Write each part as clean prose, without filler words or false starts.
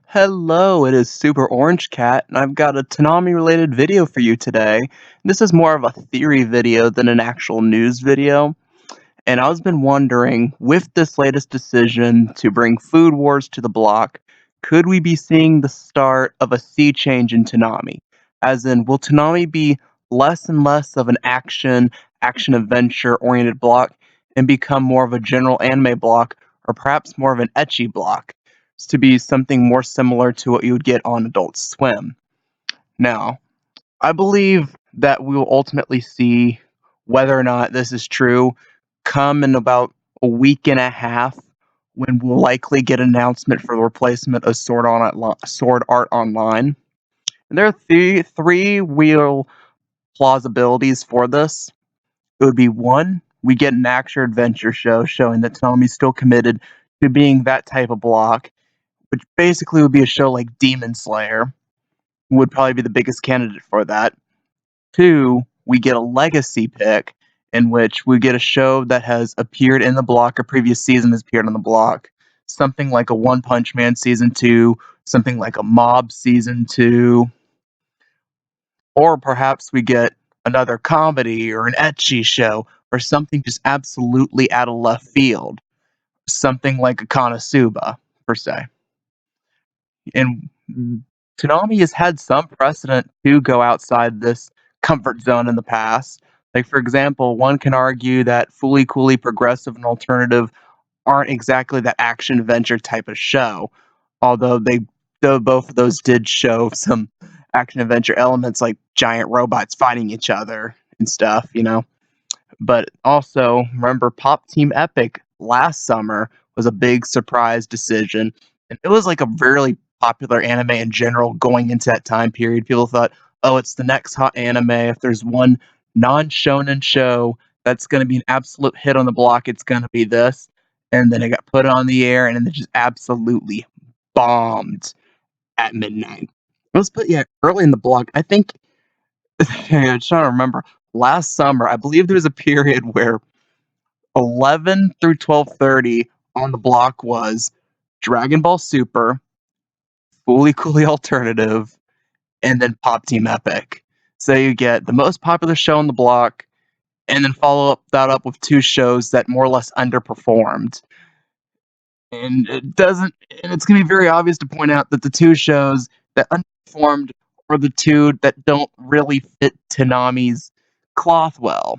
Hello, it is Super Orange Cat, and I've got a Toonami related video for you today. This is more of a theory video than an actual news video, and I've been wondering, with this latest decision to bring Food Wars to the block, could we be seeing the start of a sea change in Toonami? As in, will Toonami be less and less of an action adventure oriented block and become more of a general anime block, or perhaps more of an ecchi block, to be something more similar to what you would get on Adult Swim? Now, I believe that we will ultimately see whether or not this is true come in about a week and a half, when we'll likely get an announcement for the replacement of Sword Art Online. And there are three real plausibilities for this. It would be one, we get an action adventure show showing that Tomi's still committed to being that type of block, which basically would be a show like Demon Slayer, would probably be the biggest candidate for that. Two, we get a legacy pick in which we get a show that has appeared in the block, a previous season has appeared on the block. Something like a One Punch Man season 2, something like a Mob season 2, or perhaps we get another comedy or an ecchi show or something just absolutely out of left field. Something like a Konosuba, per se. And Toonami has had some precedent to go outside this comfort zone in the past. Like, for example, one can argue that Fully Coolly Progressive and Alternative aren't exactly that action adventure type of show, although though both of those did show some action adventure elements like giant robots fighting each other and stuff. But also, remember, Pop Team Epic last summer was a big surprise decision, and it was like a really popular anime in general going into that time period. People thought, oh, it's the next hot anime. If there's one non-shonen show that's going to be an absolute hit on the block, it's going to be this. And then it got put on the air, and then it just absolutely bombed at midnight. It was put, yeah, early in the block. I think, I'm trying to remember, last summer, I believe there was a period where 11 through 12:30 on the block was Dragon Ball Super, Fully Coolly Alternative, and then Pop Team Epic. So you get the most popular show on the block, and then follow up that up with two shows that more or less underperformed. And it's gonna be very obvious to point out that the two shows that underperformed are the two that don't really fit Tanami's cloth well.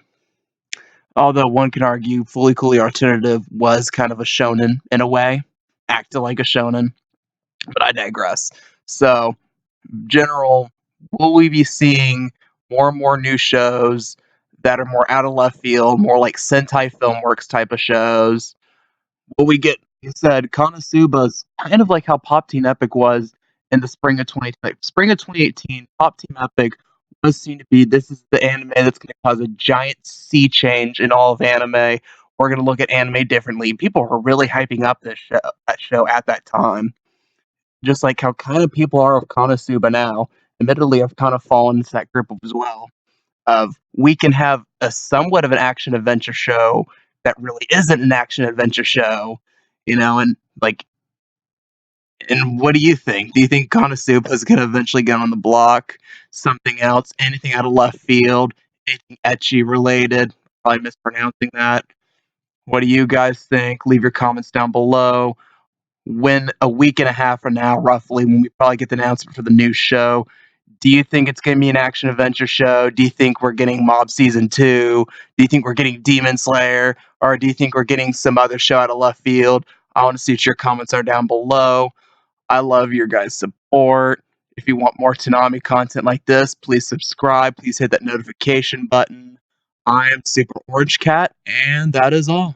Although one can argue Fully Coolly Alternative was kind of a shonen in a way, acted like a shonen, but I digress. So, general, will we be seeing more and more new shows that are more out of left field, more like Sentai Filmworks type of shows? Will we get, like I said, Konosuba's kind of like how Pop Team Epic was in the spring of 2018. Pop Team Epic was seen to be, this is the anime that's going to cause a giant sea change in all of anime. We're going to look at anime differently. People were really hyping up that show at that time, just like how kind of people are of Konosuba now. Admittedly, I've kind of fallen into that group as well. Of, we can have a somewhat of an action adventure show that really isn't an action adventure show, and like, and what do you think? Do you think Konosuba is going to eventually get on the block? Something else? Anything out of left field? Anything ecchi related? Probably mispronouncing that. What do you guys think? Leave your comments down below. When a week and a half from now, roughly, when we probably get the announcement for the new show, do you think it's going to be an action adventure show? Do you think we're getting Mob Season 2? Do you think we're getting Demon Slayer? Or do you think we're getting some other show out of left field? I want to see what your comments are down below. I love your guys' support. If you want more Toonami content like this, please subscribe. Please hit that notification button. I am Super Orange Cat, and that is all.